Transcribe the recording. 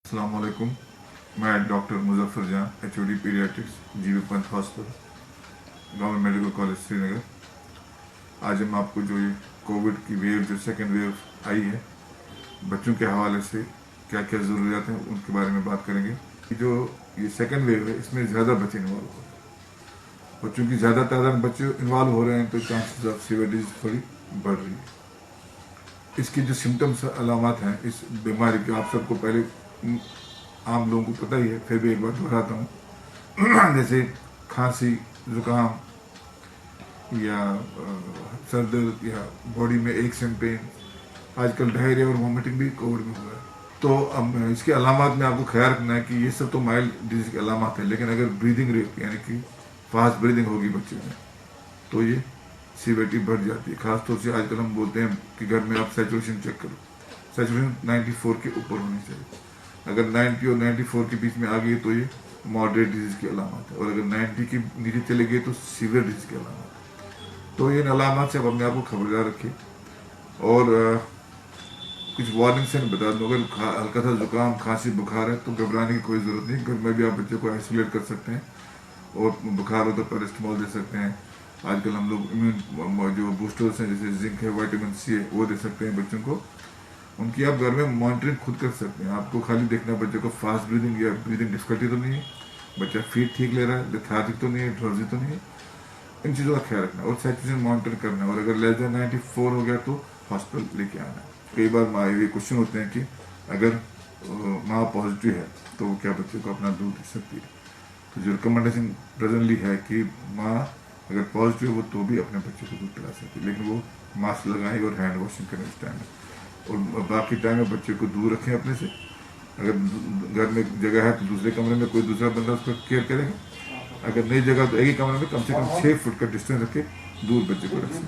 अस्सलाम वालेकुम। मैं डॉक्टर मुजफ्फर जान, HOD paediatrics, GV Pant hospital, government medical college Srinagar. आज हम आपको जो ये कोविड की वेव, जो सेकेंड वेव आई है, बच्चों के हवाले से क्या क्या ज़रूरियात हैं उनके बारे में बात करेंगे। जो ये सेकेंड वेव है, इसमें ज़्यादा बच्चे इन्वॉल्व हो रहे हैं और चूँकि ज़्यादा तादाद में बच्चे इन्वॉल्व हो रहे हैं तो चांसेस ऑफ सीवियर डिजीज थोड़ी बढ़ रही है। इसकी जो सिम्टम्स अलामत हैं इस बीमारी के, आप सबको पहले आम लोगों को पता ही है, फिर भी एक बार दोहराता हूँ। जैसे खांसी, जुकाम या सर दर्द या बॉडी में एक्स एंड पेन, आजकल डायरिया और वॉमिटिंग भी कोविड में हुआ है। तो अब इसके अलामत में आपको ख्याल रखना है कि ये सब तो माइल्ड डिजीज के अलामत है, लेकिन अगर ब्रीदिंग रेट यानी कि फास्ट ब्रीदिंग होगी बच्चे में तो ये सीवियरिटी बढ़ जाती है। खासतौर से आजकल हम बोलते हैं कि घर में आप सैचुरेशन चेक करो, सैचुरेशन 94 के ऊपर होनी चाहिए। अगर 90 और 94 के बीच में आ गई तो ये मॉडरेट डिजीज की अलामत है, और अगर 90 के नीचे चले गए तो सीवियर डिजीज की अलामत है। तो इन अलामत से आप अपने आप को खबरदार रखिए। और कुछ वार्निंग से मैं बता दूँ, अगर हल्का सा जुकाम, खांसी, बुखार है तो घबराने की कोई ज़रूरत नहीं। घर में भी आप बच्चे को आइसोलेट कर सकते हैं, और बुखार हो तो पैरास्टामोल दे सकते हैं। आजकल हम लोग इम्यून जो बूस्टर्स हैं, जैसे जिंक है, विटामिन C है, वो दे सकते हैं बच्चों को। उनकी आप घर में मॉनिटरिंग खुद कर सकते हैं। आपको खाली देखना है बच्चे को फास्ट ब्रीदिंग या ब्रीदिंग डिफिकल्टी तो नहीं है, बच्चा फीट ठीक ले रहा है, लेथार्जिक तो नहीं है, ड्रॉजी तो नहीं है। इन चीज़ों का ख्याल रखना और सैचुरेशन मॉनिटर करना है। और अगर लेस देन 94 हो गया तो हॉस्पिटल लेके आना है। कई बार ये क्वेश्चन होते हैं कि अगर माँ पॉजिटिव है तो वो क्या बच्चे को अपना दूध दे सकती है। तो जो रिकमेंडेशन प्रेजेंटली है कि माँ अगर पॉजिटिव हो तो भी अपने बच्चे को दूध पिला सकती है, लेकिन वो मास्क लगाएं और हैंड वॉशिंग करें इस टाइम में। और बाकी टाइम में बच्चे को दूर रखें अपने से। अगर घर में जगह है तो दूसरे कमरे में कोई दूसरा बंदा उसको केयर करेगा। अगर नई जगह तो एक ही कमरे में कम से कम 6 फुट का डिस्टेंस रख के दूर बच्चे को रखें।